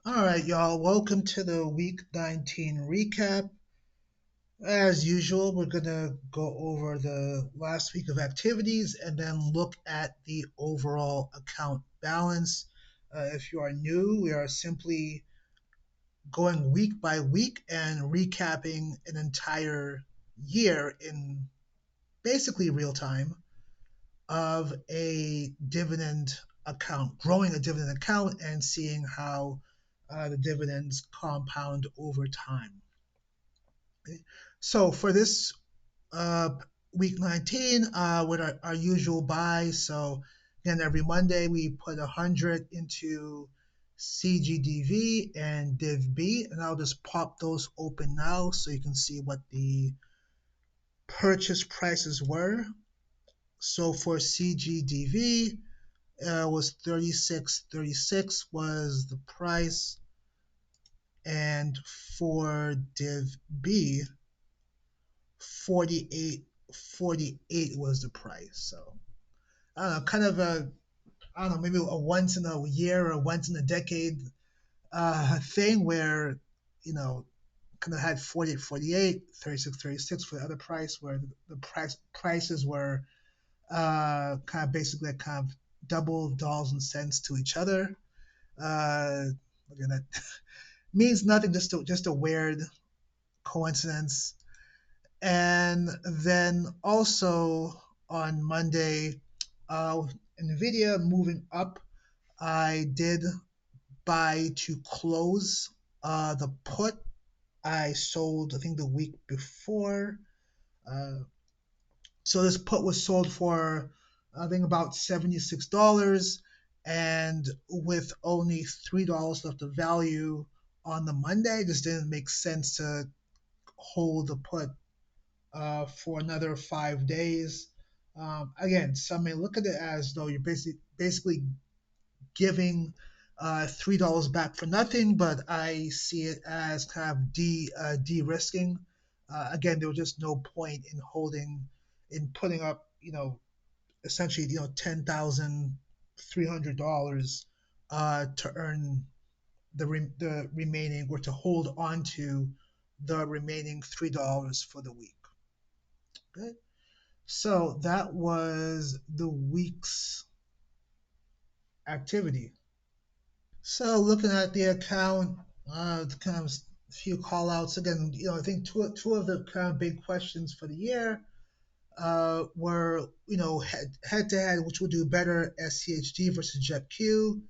All right, y'all. Welcome to the Week 19 recap. As usual, we're going to go over the last week of activities and then look at the overall account balance. If you are new, we are simply going week by week and recapping an entire year in basically real time of a dividend account, growing a dividend account and seeing how the dividends compound over time. Okay. So for this uh, week 19, with our usual buy, so again, every Monday we put 100 into CGDV and DIVB, and I'll just pop those open now so you can see what the purchase prices were. So for CGDV, was 36.36 was the price, and for Div B, 48.48 was the price. So I don't know, kind of a, I don't know, maybe a once in a year or once in a decade thing where you know kind of had 48.48, 36.36 for the other price, where the prices were kind of basically kind of double dollars and cents to each other. Uh, Again, that means nothing, just a weird coincidence. And then also on Monday, Nvidia moving up, I did buy to close the put. I sold, I think, the week before. Uh, so this put was sold for, I think, about $76. And with only $3 left of value on the Monday, it just didn't make sense to hold the put for another 5 days. Again, some may look at it as though you're basically giving $3 back for nothing, but I see it as kind of de-risking. Again, there was just no point in putting up, essentially, $10,300 to earn the remaining, or to hold on to the remaining $3 for the week. Okay. So that was the week's activity. So looking at the account, kind of a few call outs again. I think two of the kind of big questions for the year were, head to head, which would do better, SCHD versus JEPQ,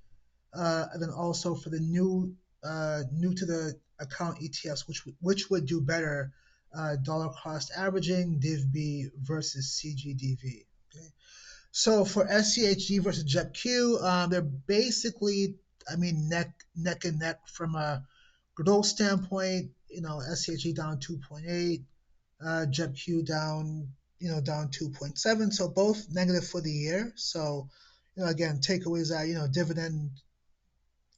and then also for the new to the account ETFs, which would do better, dollar cost averaging, DIVB versus CGDV. Okay. So for SCHD versus JEPQ, they're basically, I mean, neck and neck from a growth standpoint. SCHD down 2.8, JEPQ down 2.7. So both negative for the year. So, again, takeaways are, dividend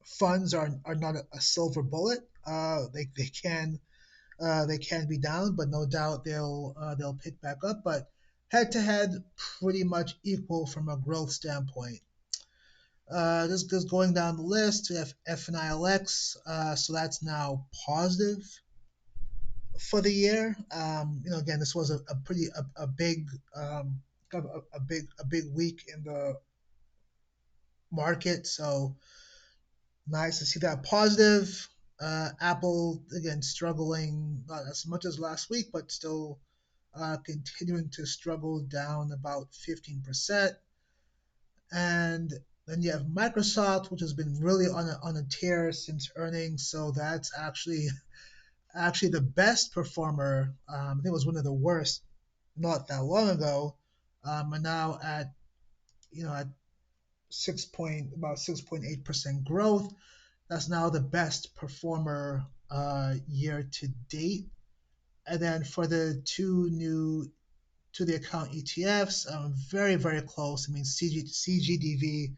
funds are not a silver bullet. They can be down, but no doubt they'll pick back up. But head to head, pretty much equal from a growth standpoint. Just going down the list, we have FNILX, so that's now positive for the year. Again, this was a pretty a big kind of a big week in the market, so nice to see that positive. Apple again struggling, not as much as last week, but still continuing to struggle, down about 15%. And then you have Microsoft, which has been really on a tear since earnings. So that's actually the best performer. I think it was one of the worst not that long ago, and now at 6.8% growth. That's now the best performer year to date. And then for the two new to the account ETFs, very, very close. I mean, CGDV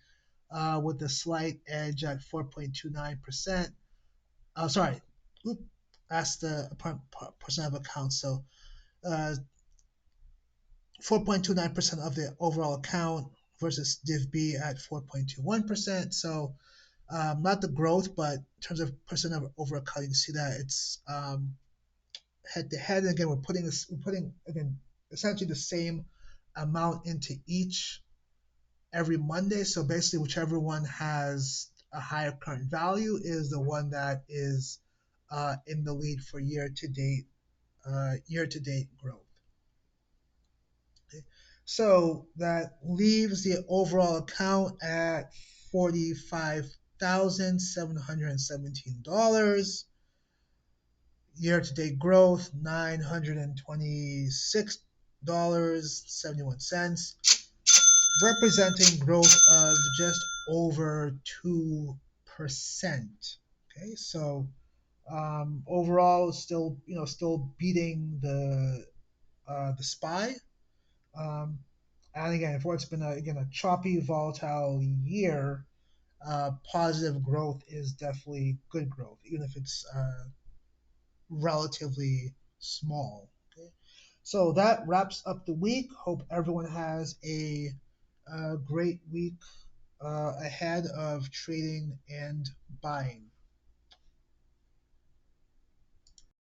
with a slight edge at 4.29%. Sorry, that's the percent of accounts. So 4.29% of the overall account versus DIVB at 4.21%. So not the growth, but in terms of percent of overcutting, see that it's head to head. And again, we're putting again essentially the same amount into each every Monday. So basically, whichever one has a higher current value is the one that is in the lead for year to date growth. Okay. So that leaves the overall account at $45,717. Year to date growth $926.71, representing growth of just over 2%. Okay, so overall, still beating the SPY. Um, and again, for it's been a choppy, volatile year, positive growth is definitely good growth, even if it's relatively small. Okay, so that wraps up the week. Hope everyone has a great week ahead of trading and buying.